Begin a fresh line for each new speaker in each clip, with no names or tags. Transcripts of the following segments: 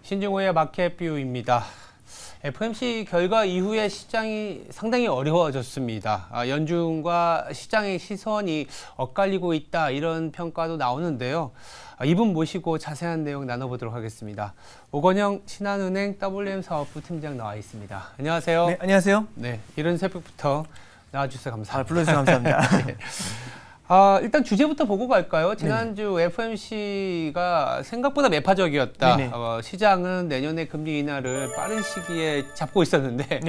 신중호의 마켓 뷰입니다. FOMC 결과 이후에 시장이 상당히 어려워졌습니다. 연준과 시장의 시선이 엇갈리고 있다 이런 평가도 나오는데요. 이분 모시고 자세한 내용 나눠보도록 하겠습니다. 오건영 신한은행 WM 사업부 팀장 나와 있습니다. 안녕하세요.
네, 안녕하세요.
네, 이른 새벽부터 나와주셔서 감사합니다.
불러주셔서 감사합니다.
네. 일단 주제부터 보고 갈까요? 지난주 FOMC가 생각보다 매파적이었다. 시장은 내년에 금리 인하를 빠른 시기에 잡고 있었는데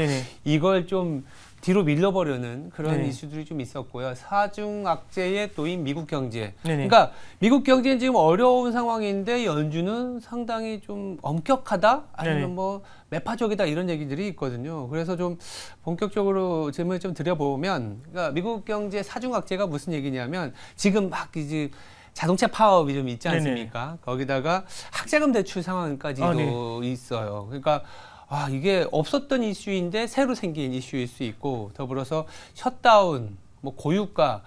이걸 좀 뒤로 밀려버리는 그런 이슈들이 좀 있었고요. 사중 악재에 또인 미국 경제. 그러니까 미국 경제는 지금 어려운 상황인데 연준은 상당히 좀 엄격하다? 아니면 뭐 매파적이다 이런 얘기들이 있거든요. 그래서 좀 본격적으로 질문을 좀 드려보면, 그러니까 미국 경제 사중 악재가 무슨 얘기냐면 지금 막 이제 자동차 파업이 좀 있지 않습니까? 거기다가 학자금 대출 상황까지도 있어요. 그러니까 이게 없었던 이슈인데 새로 생긴 이슈일 수 있고, 더불어서 셧다운, 뭐 고유가,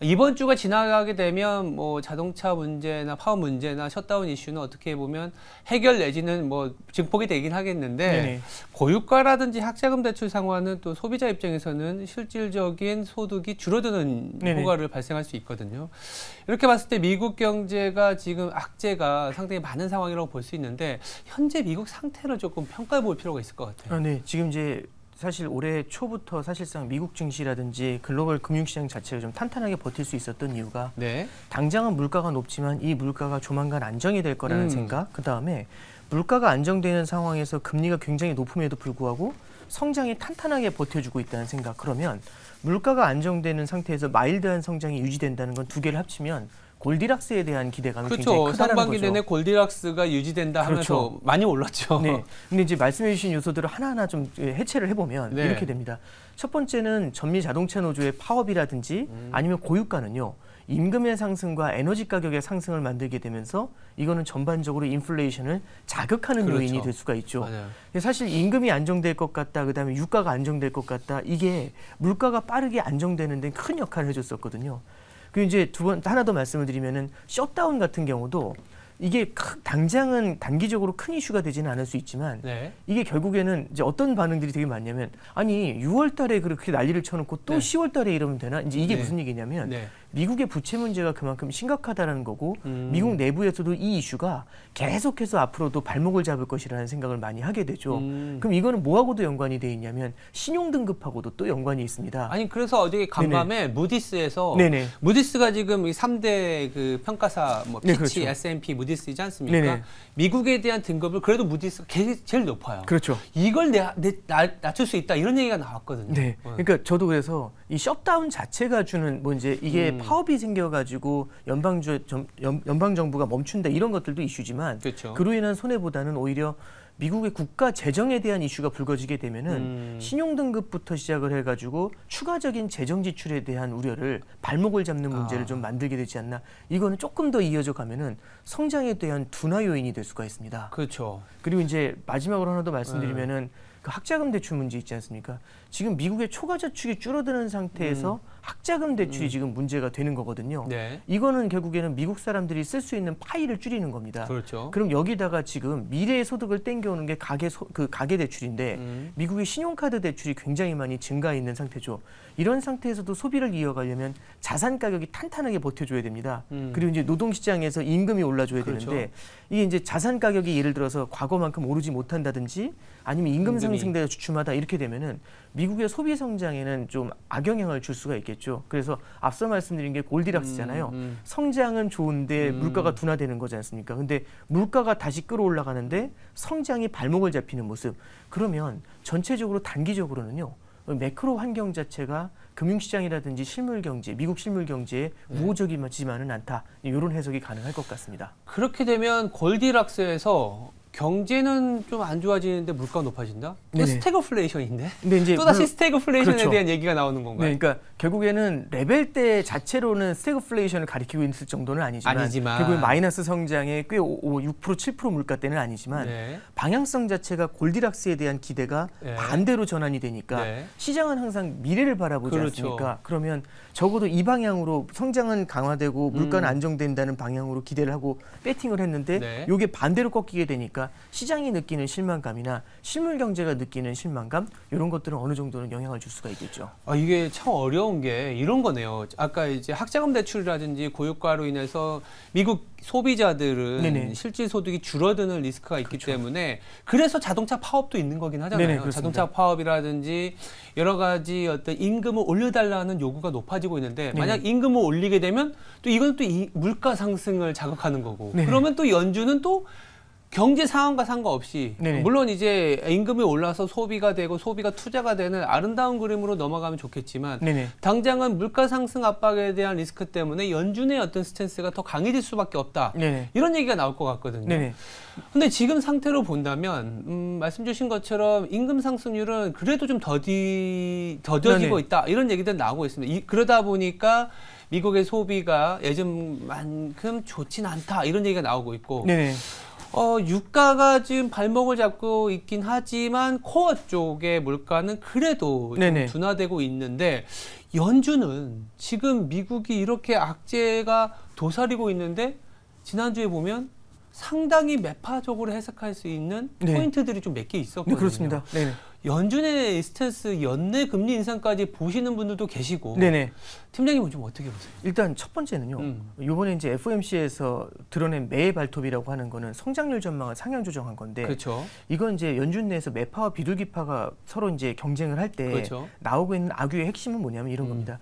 이번 주가 지나가게 되면 뭐 자동차 문제나 파업 문제나 셧다운 이슈는 어떻게 보면 해결 내지는 뭐 증폭이 되긴 하겠는데 고유가라든지 학자금 대출 상환은 또 소비자 입장에서는 실질적인 소득이 줄어드는 효과를 발생할 수 있거든요. 이렇게 봤을 때 미국 경제가 지금 악재가 상당히 많은 상황이라고 볼 수 있는데 현재 미국 상태를 조금 평가해 볼 필요가 있을 것 같아요.
네, 지금 이제 사실 올해 초부터 사실상 미국 증시라든지 글로벌 금융시장 자체가 좀 탄탄하게 버틸 수 있었던 이유가 당장은 물가가 높지만 이 물가가 조만간 안정이 될 거라는 생각, 그다음에 물가가 안정되는 상황에서 금리가 굉장히 높음에도 불구하고 성장이 탄탄하게 버텨주고 있다는 생각. 그러면 물가가 안정되는 상태에서 마일드한 성장이 유지된다는 건 두 개를 합치면 골디락스에 대한 기대감이 굉장히 크다는 거죠.
상반기 내내 골디락스가 유지된다 하면서 많이 올랐죠.
근데 이제 말씀해 주신 요소들을 하나하나 좀 해체를 해보면 이렇게 됩니다. 첫 번째는 전미 자동차 노조의 파업이라든지 아니면 고유가는요. 임금의 상승과 에너지 가격의 상승을 만들게 되면서 이거는 전반적으로 인플레이션을 자극하는 요인이 될 수가 있죠. 사실 임금이 안정될 것 같다, 그다음에 유가가 안정될 것 같다, 이게 물가가 빠르게 안정되는 데 큰 역할을 해줬었거든요. 그리고 이제 하나 더 말씀을 드리면은 셧다운 같은 경우도 이게 당장은 단기적으로 큰 이슈가 되지는 않을 수 있지만 이게 결국에는 이제 어떤 반응들이 되게 많냐면, 아니 6월 달에 그렇게 난리를 쳐놓고 또 10월 달에 이러면 되나? 이제 이게 무슨 얘기냐면 미국의 부채 문제가 그만큼 심각하다는 거고 미국 내부에서도 이 이슈가 계속해서 앞으로도 발목을 잡을 것이라는 생각을 많이 하게 되죠. 그럼 이거는 뭐하고도 연관이 돼 있냐면 신용등급하고도 또 연관이 있습니다.
아니 그래서 어제 간밤에 무디스에서 무디스가 지금 3대 그 평가사 뭐 피치, S&P, 무디스이지 않습니까? 미국에 대한 등급을 그래도 무디스가 제일 높아요. 이걸 낮출 수 있다 이런 얘기가 나왔거든요.
그러니까 저도 그래서 이 셧다운 자체가 주는 뭐 이제 이게 파업이 생겨가지고 연방정부가 멈춘다 이런 것들도 이슈지만 그로 인한 손해보다는 오히려 미국의 국가 재정에 대한 이슈가 불거지게 되면은 신용등급부터 시작을 해가지고 추가적인 재정 지출에 대한 우려를 발목을 잡는 문제를 좀 만들게 되지 않나. 이거는 조금 더 이어져 가면은 성장에 대한 둔화 요인이 될 수가 있습니다. 그리고 이제 마지막으로 하나 더 말씀드리면은 그 학자금 대출 문제 있지 않습니까? 지금 미국의 초과 저축이 줄어드는 상태에서 학자금 대출이 지금 문제가 되는 거거든요. 이거는 결국에는 미국 사람들이 쓸 수 있는 파이를 줄이는 겁니다. 그럼 여기다가 지금 미래의 소득을 땡겨오는 게 가계 대출인데 미국의 신용카드 대출이 굉장히 많이 증가해 있는 상태죠. 이런 상태에서도 소비를 이어가려면 자산 가격이 탄탄하게 버텨줘야 됩니다. 그리고 이제 노동시장에서 임금이 올라줘야 되는데 이게 이제 자산 가격이 예를 들어서 과거만큼 오르지 못한다든지 아니면 임금 상승대가 주춤하다 이렇게 되면은 미국의 소비 성장에는 좀 악영향을 줄 수가 있겠죠. 그래서 앞서 말씀드린 게 골디락스잖아요. 성장은 좋은데 물가가 둔화되는 거지 않습니까? 근데 물가가 다시 끌어올라가는데 성장이 발목을 잡히는 모습. 그러면 전체적으로 단기적으로는요. 매크로 환경 자체가 금융시장이라든지 실물경제, 미국 실물경제에 우호적이지만은 않다. 이런 해석이 가능할 것 같습니다.
그렇게 되면 골디락스에서 경제는 좀 안 좋아지는데 물가가 높아진다? 또 스태그플레이션인데? 또다시 스태그플레이션에 대한 얘기가 나오는 건가요?
그러니까 결국에는 레벨대 자체로는 스태그플레이션을 가리키고 있을 정도는 아니지만 결국엔 마이너스 성장에 꽤 6%, 7% 물가대는 아니지만 방향성 자체가 골디락스에 대한 기대가 반대로 전환이 되니까 시장은 항상 미래를 바라보지 않습니까? 그러면 적어도 이 방향으로 성장은 강화되고 물가는 안정된다는 방향으로 기대를 하고 배팅을 했는데 이게 반대로 꺾이게 되니까 보니까 시장이 느끼는 실망감이나 실물 경제가 느끼는 실망감 이런 것들은 어느 정도는 영향을 줄 수가 있겠죠.
이게 참 어려운 게 이런 거네요. 아까 이제 학자금 대출이라든지 고유가로 인해서 미국 소비자들은 네네. 실질 소득이 줄어드는 리스크가 있기 그렇죠. 때문에 그래서 자동차 파업도 있는 거긴 하잖아요. 네네, 자동차 파업이라든지 여러 가지 어떤 임금을 올려달라는 요구가 높아지고 있는데 네네. 만약 임금을 올리게 되면 또 이건 또 이 물가 상승을 자극하는 거고 네네. 그러면 또 연준은 또 경제 상황과 상관없이 네네. 물론 이제 임금이 올라서 소비가 되고 소비가 투자가 되는 아름다운 그림으로 넘어가면 좋겠지만 네네. 당장은 물가 상승 압박에 대한 리스크 때문에 연준의 어떤 스탠스가 더 강해질 수밖에 없다. 네네. 이런 얘기가 나올 것 같거든요. 네네. 근데 지금 상태로 본다면 말씀 주신 것처럼 임금 상승률은 그래도 좀 더뎌지고 있다. 이런 얘기들 나오고 있습니다. 그러다 보니까 미국의 소비가 예전만큼 좋진 않다. 이런 얘기가 나오고 있고 네네. 유가가 지금 발목을 잡고 있긴 하지만 코어 쪽의 물가는 그래도 좀 둔화되고 있는데 연준은 지금 미국이 이렇게 악재가 도사리고 있는데 지난주에 보면 상당히 매파적으로 해석할 수 있는 포인트들이 좀 몇 개 있었거든요.
네, 그렇습니다. 네네.
연준의 스탠스 연내 금리 인상까지 보시는 분들도 계시고 네네. 팀장님은 좀 어떻게 보세요?
일단 첫 번째는요. 이번에 이제 FOMC에서 드러낸 매 발톱이라고 하는 거는 성장률 전망을 상향 조정한 건데 그렇죠. 이건 이제 연준 내에서 매파와 비둘기파가 서로 이제 경쟁을 할 때 그렇죠. 나오고 있는 악유의 핵심은 뭐냐면 이런 겁니다.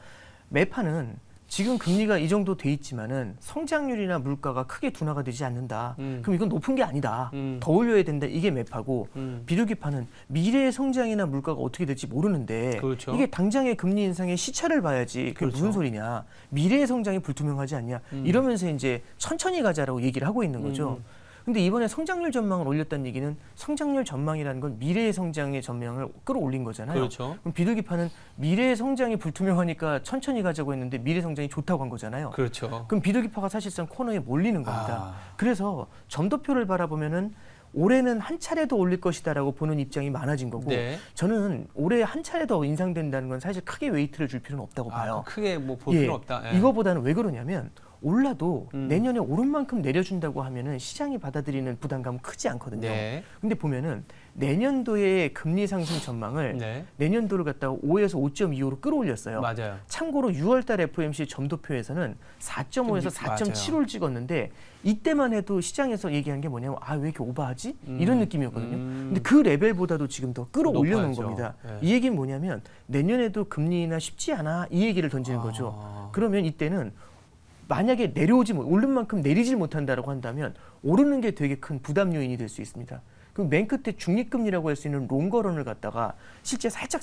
매파는 지금 금리가 이 정도 돼 있지만은 성장률이나 물가가 크게 둔화가 되지 않는다. 그럼 이건 높은 게 아니다. 더 올려야 된다. 이게 매파고 비둘기파는 미래의 성장이나 물가가 어떻게 될지 모르는데 그렇죠. 이게 당장의 금리 인상의 시차를 봐야지 그게 그렇죠. 무슨 소리냐. 미래의 성장이 불투명하지 않냐. 이러면서 이제 천천히 가자라고 얘기를 하고 있는 거죠. 근데 이번에 성장률 전망을 올렸다는 얘기는 성장률 전망이라는 건 미래의 성장의 전망을 끌어올린 거잖아요. 그렇죠. 그럼 비둘기파는 미래의 성장이 불투명하니까 천천히 가자고 했는데 미래 성장이 좋다고 한 거잖아요. 그렇죠. 그럼 비둘기파가 사실상 코너에 몰리는 겁니다. 그래서 점도표를 바라보면은 올해는 한 차례 더 올릴 것이다라고 보는 입장이 많아진 거고 네. 저는 올해 한 차례 더 인상된다는 건 사실 크게 웨이트를 줄 필요는 없다고 봐요.
크게 뭐 볼 필요 없다.
예. 이거보다는 왜 그러냐면 올라도 내년에 오른 만큼 내려준다고 하면은 시장이 받아들이는 부담감은 크지 않거든요. 네. 근데 보면은 내년도의 금리 상승 전망을 네. 내년도를 갖다가 5에서 5.25로 끌어올렸어요. 맞아요. 참고로 6월달 FOMC 점도표에서는 4.5에서 4.75를 찍었는데 이때만 해도 시장에서 얘기한 게 뭐냐면 왜 이렇게 오버하지? 이런 느낌이었거든요. 근데 그 레벨보다도 지금 더 끌어올려놓은 겁니다. 네. 이 얘기는 뭐냐면 내년에도 금리 인하 쉽지 않아 이 얘기를 던지는 거죠. 그러면 이때는 만약에 오른 만큼 내리질 못한다라고 한다면 오르는 게 되게 큰 부담 요인이 될 수 있습니다. 그럼 맨 끝에 중립금리라고 할 수 있는 롱거런을 갖다가 실제 살짝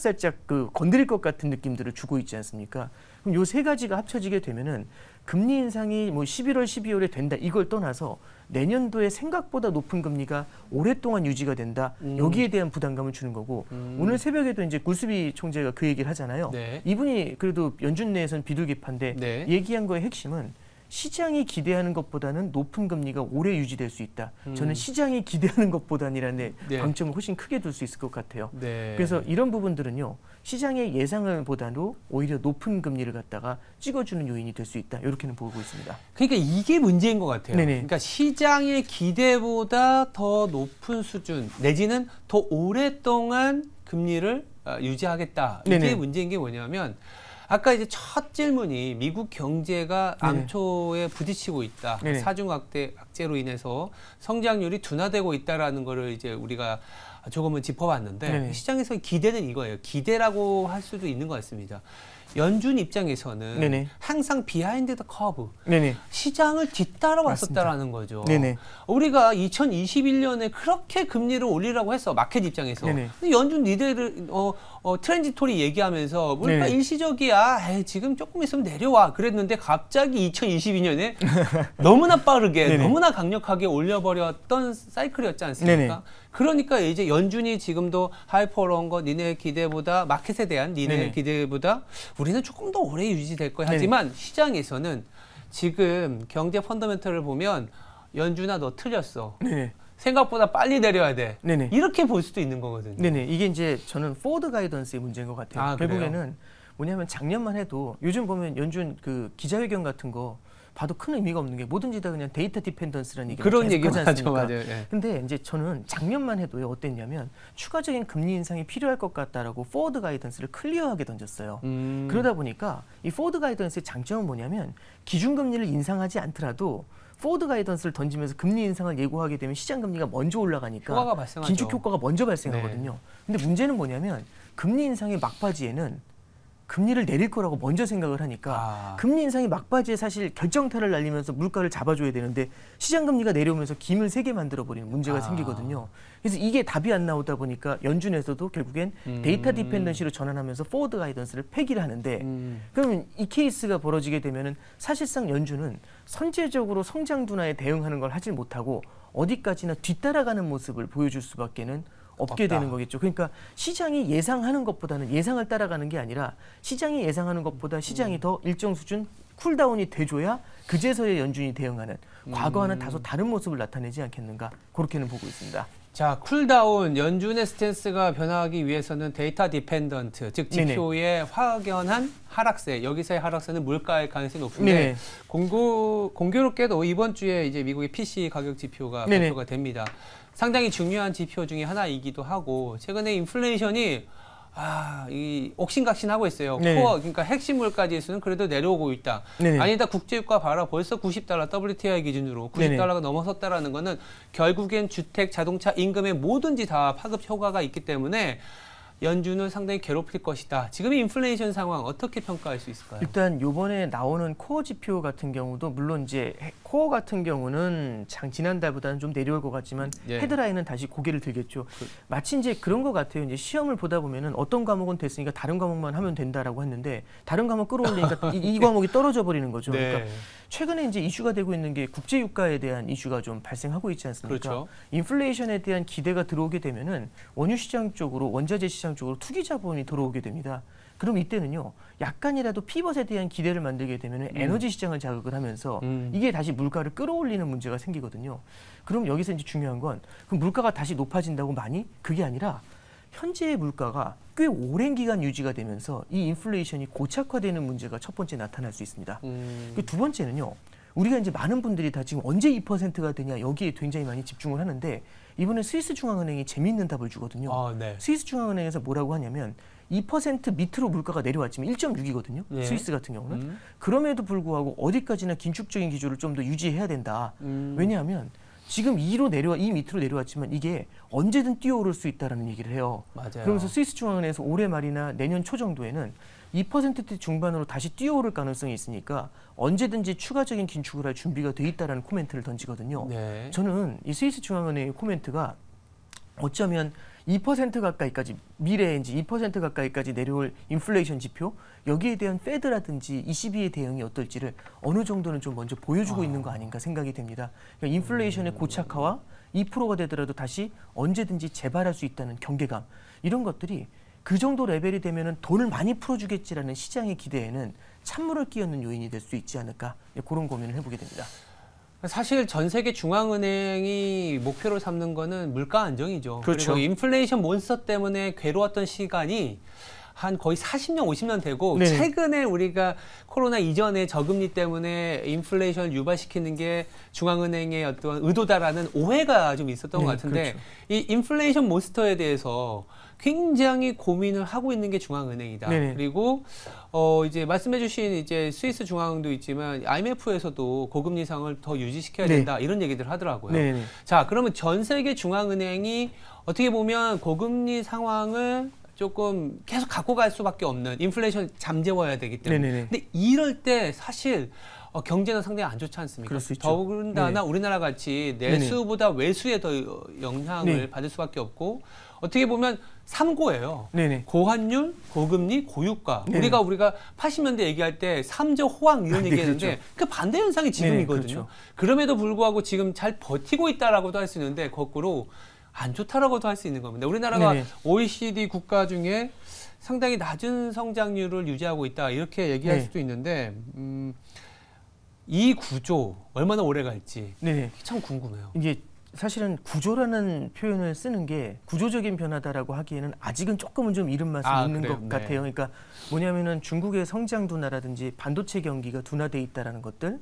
건드릴 것 같은 느낌들을 주고 있지 않습니까? 그럼 요 세 가지가 합쳐지게 되면은 금리 인상이 뭐 11월, 12월에 된다 이걸 떠나서 내년도에 생각보다 높은 금리가 오랫동안 유지가 된다. 여기에 대한 부담감을 주는 거고 오늘 새벽에도 이제 굴스비 총재가 그 얘기를 하잖아요. 네. 이분이 그래도 연준 내에서는 비둘기파인데 네. 얘기한 거의 핵심은 시장이 기대하는 것보다는 높은 금리가 오래 유지될 수 있다. 저는 시장이 기대하는 것보다니라는 네. 방점을 훨씬 크게 둘 수 있을 것 같아요. 네. 그래서 이런 부분들은요. 시장의 예상을 보다도 오히려 높은 금리를 갖다가 찍어주는 요인이 될 수 있다. 이렇게는 보고 있습니다.
그러니까 이게 문제인 것 같아요. 네네. 그러니까 시장의 기대보다 더 높은 수준 내지는 더 오랫동안 금리를 유지하겠다. 이게 네네. 문제인 게 뭐냐면 아까 이제 첫 질문이 미국 경제가 암초에 부딪히고 있다. 네네. 사중 악재로 인해서 성장률이 둔화되고 있다라는 거를 이제 우리가 조금은 짚어봤는데 네네. 시장에서 기대는 이거예요. 기대라고 할 수도 있는 것 같습니다. 연준 입장에서는 네네. 항상 비하인드 더 커브 시장을 뒤따라왔었다라는 거죠. 네네. 우리가 2021년에 그렇게 금리를 올리라고 했어. 마켓 입장에서. 네네. 근데 연준 리더를 트랜지토리 얘기하면서 물가 일시적이야. 지금 조금 있으면 내려와. 그랬는데 갑자기 2022년에 너무나 빠르게 네네. 너무나 강력하게 올려버렸던 사이클이었지 않습니까? 네네. 그러니까 이제 연준이 지금도 하이퍼런 거 니네 기대보다 마켓에 대한 니네 네네. 기대보다 우리는 조금 더 오래 유지될 거야. 하지만 시장에서는 지금 경제 펀더멘털을 보면 연준아 너 틀렸어. 네네. 생각보다 빨리 내려야 돼. 네네. 이렇게 볼 수도 있는 거거든요.
네네. 이게 이제 저는 포워드 가이던스의 문제인 것 같아요. 결국에는 뭐냐면 작년만 해도 요즘 보면 연준 그 기자회견 같은 거 봐도 큰 의미가 없는 게 뭐든지 다 그냥 데이터 디펜던스라는 얘기가
그런 얘기
하지 않습니까?
맞아요. 네.
근데 이제 저는 작년만 해도요 어땠냐면 추가적인 금리 인상이 필요할 것 같다라고 포워드 가이던스를 클리어하게 던졌어요. 그러다 보니까 이 포워드 가이던스의 장점은 뭐냐면 기준금리를 인상하지 않더라도 포워드 가이던스를 던지면서 금리 인상을 예고하게 되면 시장 금리가 먼저 올라가니까 긴축 효과가 먼저 발생하거든요. 근데 문제는 뭐냐면 금리 인상의 막바지에는 금리를 내릴 거라고 먼저 생각을 하니까 금리 인상이 막바지에 사실 결정타를 날리면서 물가를 잡아줘야 되는데 시장 금리가 내려오면서 김을 세게 만들어버리는 문제가 생기거든요. 그래서 이게 답이 안 나오다 보니까 연준에서도 결국엔 데이터 디펜던시로 전환하면서 포워드 가이던스를 폐기를 하는데 그러면 이 케이스가 벌어지게 되면은 사실상 연준은 선제적으로 성장 둔화에 대응하는 걸 하지 못하고 어디까지나 뒤따라가는 모습을 보여줄 수밖에는 없게 되는 거겠죠. 그러니까 시장이 예상하는 것보다는 예상을 따라가는 게 아니라 시장이 예상하는 것보다 시장이 더 일정 수준 쿨다운이 돼줘야 그제서야 연준이 대응하는 과거와는 다소 다른 모습을 나타내지 않겠는가 그렇게는 보고 있습니다.
자, 쿨다운 연준의 스탠스가 변화하기 위해서는 데이터 디펜던트, 즉 지표의 확연한 하락세, 여기서의 하락세는 물가의 가능성이 높은데 공교롭게도 이번 주에 이제 미국의 PC 가격 지표가 발표가 됩니다. 상당히 중요한 지표 중에 하나이기도 하고 최근에 인플레이션이 이 옥신각신하고 있어요. 코어, 그러니까 핵심 물가 지수는 그래도 내려오고 있다. 아니다, 국제유가 봐라. 벌써 $90 WTI 기준으로 $90가 넘어섰다라는 거는 결국엔 주택, 자동차, 임금에 뭐든지 다 파급 효과가 있기 때문에 연준을 상당히 괴롭힐 것이다. 지금의 인플레이션 상황 어떻게 평가할 수 있을까요?
일단 이번에 나오는 코어 지표 같은 경우도 물론 이제 코어 같은 경우는 지난달보다는 좀 내려올 것 같지만 헤드라인은 다시 고개를 들겠죠. 마치 이제 그런 것 같아요. 이제 시험을 보다 보면은 어떤 과목은 됐으니까 다른 과목만 하면 된다라고 했는데 다른 과목 끌어올리니까 이 과목이 떨어져 버리는 거죠. 그러니까 최근에 이제 이슈가 되고 있는 게 국제 유가에 대한 이슈가 좀 발생하고 있지 않습니까?
그렇죠.
인플레이션에 대한 기대가 들어오게 되면은 원유 시장 쪽으로 원자재 시장 쪽으로 투기 자본이 들어오게 됩니다. 그럼 이때는요 약간이라도 피벗에 대한 기대를 만들게 되면 에너지 시장을 자극을 하면서 이게 다시 물가를 끌어올리는 문제가 생기거든요. 그럼 여기서 이제 중요한 건 그럼 물가가 다시 높아진다고 많이? 그게 아니라 현재의 물가가 꽤 오랜 기간 유지가 되면서 이 인플레이션이 고착화되는 문제가 첫 번째 나타날 수 있습니다. 그 두 번째는요. 우리가 이제 많은 분들이 다 지금 언제 2%가 되냐 여기에 굉장히 많이 집중을 하는데 이번에 스위스 중앙은행이 재미있는 답을 주거든요. 스위스 중앙은행에서 뭐라고 하냐면 2% 밑으로 물가가 내려왔지만 1.6이거든요. 스위스 같은 경우는. 그럼에도 불구하고 어디까지나 긴축적인 기조를 좀 더 유지해야 된다. 왜냐하면 지금 2 밑으로 내려왔지만 이게 언제든 뛰어오를 수 있다는 얘기를 해요. 그러면서 스위스 중앙은행에서 올해 말이나 내년 초 정도에는 2%대 중반으로 다시 뛰어오를 가능성이 있으니까 언제든지 추가적인 긴축을 할 준비가 돼 있다라는 코멘트를 던지거든요. 저는 이 스위스 중앙은행의 코멘트가 어쩌면 2% 가까이까지 미래에 이제 2% 가까이까지 내려올 인플레이션 지표 여기에 대한 페드라든지 ECB의 대응이 어떨지를 어느 정도는 좀 먼저 보여주고 있는 거 아닌가 생각이 됩니다. 그러니까 인플레이션의 고착화와 2%가 되더라도 다시 언제든지 재발할 수 있다는 경계감 이런 것들이 그 정도 레벨이 되면은 돈을 많이 풀어주겠지라는 시장의 기대에는 찬물을 끼얹는 요인이 될 수 있지 않을까 그런 고민을 해보게 됩니다.
사실 전 세계 중앙은행이 목표로 삼는 거는 물가 안정이죠. 그리고 인플레이션 몬스터 때문에 괴로웠던 시간이 한 거의 40년, 50년 되고 최근에 우리가 코로나 이전에 저금리 때문에 인플레이션을 유발시키는 게 중앙은행의 어떤 의도다라는 오해가 좀 있었던 것 같은데 이 인플레이션 몬스터에 대해서 굉장히 고민을 하고 있는 게 중앙은행이다. 그리고 이제 말씀해주신 이제 스위스 중앙은행도 있지만 IMF에서도 고금리 상을 더 유지시켜야 된다 이런 얘기들 하더라고요. 자, 그러면 전 세계 중앙은행이 어떻게 보면 고금리 상황을 조금 계속 갖고 갈 수밖에 없는 인플레이션 잠재워야 되기 때문에. 근데 이럴 때 사실 경제는 상당히 안 좋지 않습니까? 더군다나 우리나라 같이 내수보다 외수에 더 영향을 받을 수밖에 없고 어떻게 보면 3고예요. 고환율, 고금리, 고유가. 우리가 80년대 얘기할 때 3저 호황 이런 얘기했는데 그 반대 현상이 지금이거든요. 그럼에도 불구하고 지금 잘 버티고 있다라고도 할 수 있는데 거꾸로 안 좋다라고도 할 수 있는 겁니다. 우리나라가 OECD 국가 중에 상당히 낮은 성장률을 유지하고 있다 이렇게 얘기할 수도 있는데 이 구조 얼마나 오래 갈지 참 궁금해요.
이게 사실은 구조라는 표현을 쓰는 게 구조적인 변화다라고 하기에는 아직은 조금은 좀 이른 맛은 있는 것 같아요. 그러니까 뭐냐면은 중국의 성장 둔화라든지 반도체 경기가 둔화돼 있다라는 것들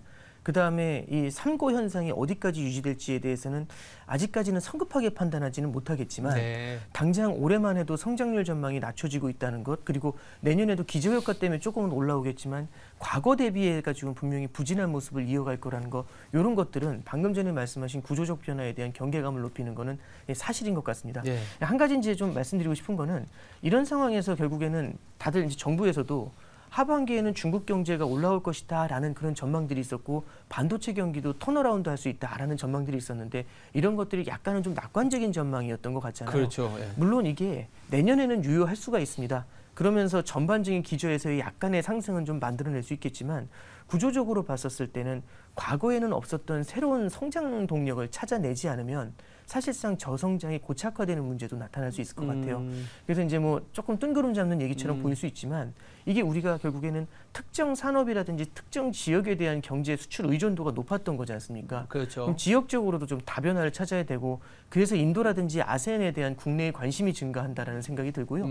그다음에 이 삼고 현상이 어디까지 유지될지에 대해서는 아직까지는 성급하게 판단하지는 못하겠지만 네. 당장 올해만 해도 성장률 전망이 낮춰지고 있다는 것, 그리고 내년에도 기저효과 때문에 조금은 올라오겠지만 과거 대비해가지고 분명히 부진한 모습을 이어갈 거라는 거, 이런 것들은 방금 전에 말씀하신 구조적 변화에 대한 경계감을 높이는 거는 사실인 것 같습니다. 네. 한 가지 이제 좀 말씀드리고 싶은 거는 이런 상황에서 결국에는 다들 이제 정부에서도 하반기에는 중국 경제가 올라올 것이다라는 그런 전망들이 있었고 반도체 경기도 턴어라운드 할 수 있다라는 전망들이 있었는데 이런 것들이 약간은 좀 낙관적인 전망이었던 것 같잖아요.
그렇죠. 예.
물론 이게 내년에는 유효할 수가 있습니다. 그러면서 전반적인 기조에서의 약간의 상승은 좀 만들어낼 수 있겠지만 구조적으로 봤었을 때는 과거에는 없었던 새로운 성장 동력을 찾아내지 않으면 사실상 저성장이 고착화되는 문제도 나타날 수 있을 것 같아요. 그래서 이제 뭐 조금 뜬구름 잡는 얘기처럼 보일 수 있지만 이게 우리가 결국에는 특정 산업이라든지 특정 지역에 대한 경제 수출 의존도가 높았던 거지 않습니까?
그렇죠.
그럼 지역적으로도 좀 다변화를 찾아야 되고 그래서 인도라든지 아세안에 대한 국내의 관심이 증가한다라는 생각이 들고요.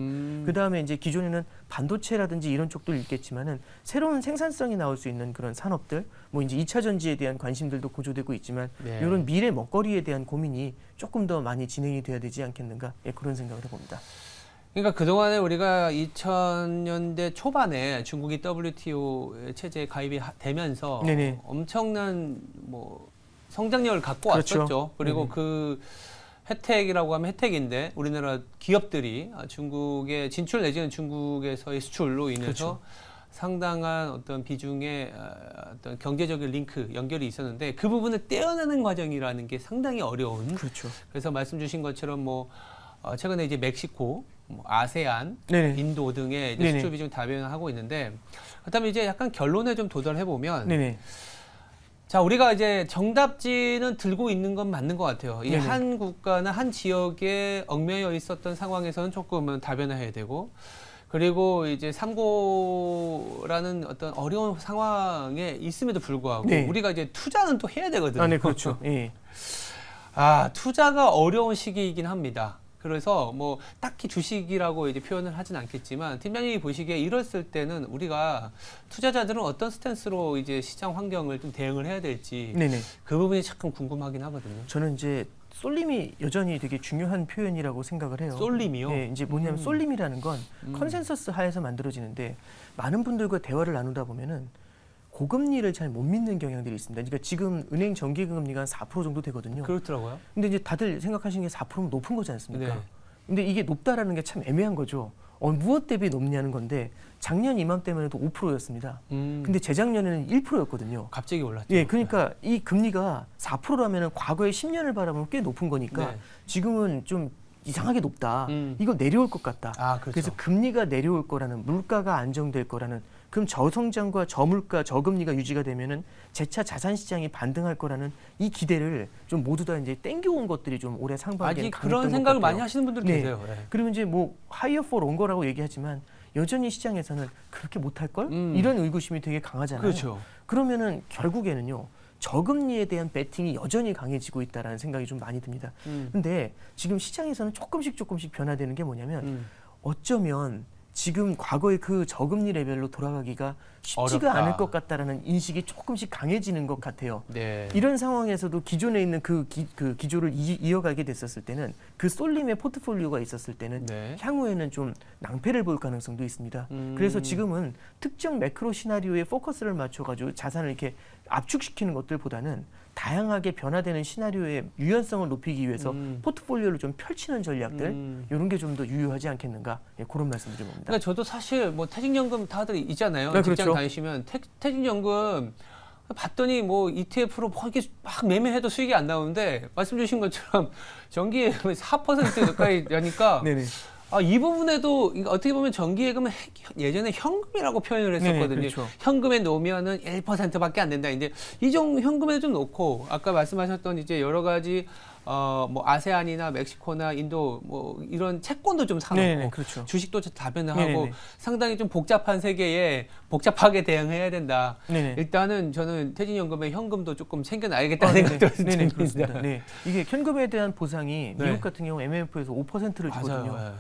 그다음에 이제 기존에는 반도체라든지 이런 쪽도 있겠지만은 새로운 생산성이 나올 수 있는 그런 산업들, 뭐 이제 2차 전지에 대한 관심들도 고조되고 있지만 네. 이런 미래 먹거리에 대한 고민이 조금 더 많이 진행이 돼야 되지 않겠는가, 예, 그런 생각을 해봅니다.
그러니까 그동안에 우리가 2000년대 초반에 중국이 WTO 체제에 가입이 되면서 네네. 엄청난 뭐 성장력을 갖고 그렇죠. 왔었죠. 그리고 그 혜택이라고 하면 혜택인데 우리나라 기업들이 중국에 진출 내지는 중국에서의 수출로 인해서 그렇죠. 상당한 어떤 비중의 어떤 경제적인 링크 연결이 있었는데 그 부분을 떼어내는 과정이라는 게 상당히 어려운.
그렇죠.
그래서 말씀 주신 것처럼 뭐 최근에 이제 멕시코, 뭐 아세안,
네네.
인도 등의 이제 수출 비중 다변화하고 있는데 그렇다면 이제 약간 결론에 좀 도달해 보면. 네네. 자, 우리가 이제 정답지는 들고 있는 건 맞는 것 같아요. 이 한 국가나 한 지역에 얽매여 있었던 상황에서는 조금은 다변화해야 되고, 그리고 이제 삼고라는 어떤 어려운 상황에 있음에도 불구하고 우리가 이제 투자는 또 해야 되거든요.
네, 그렇죠. 예.
투자가 어려운 시기이긴 합니다. 그래서 뭐 딱히 주식이라고 이제 표현을 하진 않겠지만 팀장님이 보시기에 이랬을 때는 우리가 투자자들은 어떤 스탠스로 이제 시장 환경을 좀 대응을 해야 될지 네네. 그 부분이 참 궁금하긴 하거든요.
저는 이제 쏠림이 여전히 되게 중요한 표현이라고 생각을 해요.
쏠림이요?
네, 이제 뭐냐면 쏠림이라는 건 컨센서스 하에서 만들어지는데 많은 분들과 대화를 나누다 보면은 고금리를 잘 못 믿는 경향들이 있습니다. 그러니까 지금 은행 정기금리가 한 4% 정도 되거든요.
그렇더라고요.
근데 이제 다들 생각하시는 게 4%면 높은 거지 않습니까?
네.
근데 이게 높다라는 게 참 애매한 거죠. 무엇 대비 높냐는 건데 작년 이맘때만 해도 5%였습니다. 근데 재작년에는 1%였거든요.
갑자기 올랐죠.
예, 그러니까 이 금리가 4%라면 과거에 10년을 바라보면 꽤 높은 거니까 지금은 좀 이상하게 높다. 이거 내려올 것 같다.
그렇죠.
그래서 금리가 내려올 거라는, 물가가 안정될 거라는, 그럼 저성장과 저물가, 저금리가 유지가 되면은 재차 자산시장이 반등할 거라는 이 기대를 좀 모두 다 이제 땡겨온 것들이 좀 올해 상반기에
그런 생각을 많이 하시는 분들 계세요. 네.
그리고 이제 뭐 하이어 포 롱거라고 얘기하지만 여전히 시장에서는 그렇게 못할 걸? 이런 의구심이 되게 강하잖아요.
그렇죠.
그러면은 결국에는요. 저금리에 대한 배팅이 여전히 강해지고 있다라는 생각이 좀 많이 듭니다. 근데 지금 시장에서는 조금씩 변화되는 게 뭐냐면 어쩌면 지금 과거의 그 저금리 레벨로 돌아가기가 쉽지가
어렵다.
않을 것 같다라는 인식이 조금씩 강해지는 것 같아요.
네.
이런 상황에서도 기존에 있는 그 기조를 이어가게 됐었을 때는 그 쏠림의 포트폴리오가 있었을 때는 향후에는 좀 낭패를 볼 가능성도 있습니다. 그래서 지금은 특정 매크로 시나리오에 포커스를 맞춰가지고 자산을 이렇게 압축시키는 것들보다는 다양하게 변화되는 시나리오의 유연성을 높이기 위해서 포트폴리오를 좀 펼치는 전략들 이런 게 좀 더 유효하지 않겠는가, 그런 말씀드립니다.
그러니까 저도 사실 뭐 퇴직연금 다들 있잖아요.
네,
직장
그렇죠.
다니시면 퇴직연금 봤더니 뭐 ETF로 뭐 이렇게 막 매매해도 수익이 안 나오는데 말씀 주신 것처럼 정기예금이 4% 가까이 되니까 이 부분에도 어떻게 보면 정기예금은 예전에 현금이라고 표현을 했었거든요.
그렇죠.
현금에 놓으면은 1%밖에 안 된다. 이제 이 정도 현금에 좀 놓고 아까 말씀하셨던 이제 여러 가지 뭐 아세안이나 멕시코나 인도 뭐 이런 채권도 좀 사놓고
그렇죠.
주식도 다변화하고 상당히 좀 복잡한 세계에 복잡하게 대응해야 된다. 일단은 저는 퇴직연금에 현금도 조금 챙겨놔야겠다는 생각이 듭니다.
이게 현금에 대한 보상이 미국 같은 경우 MMF에서 5%를 주거든요.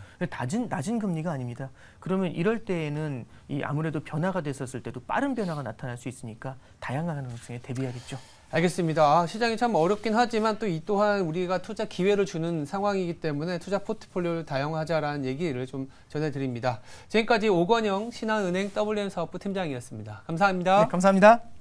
낮은 금리가 아닙니다. 그러면 이럴 때에는 이 아무래도 변화가 됐었을 때도 빠른 변화가 나타날 수 있으니까 다양한 가능성에 대비해야겠죠.
알겠습니다. 시장이 참 어렵긴 하지만 또 이 또한 우리가 투자 기회를 주는 상황이기 때문에 투자 포트폴리오를 다양화하자라는 얘기를 좀 전해드립니다. 지금까지 오건영 신한은행 WM 사업부 팀장이었습니다. 감사합니다.
감사합니다.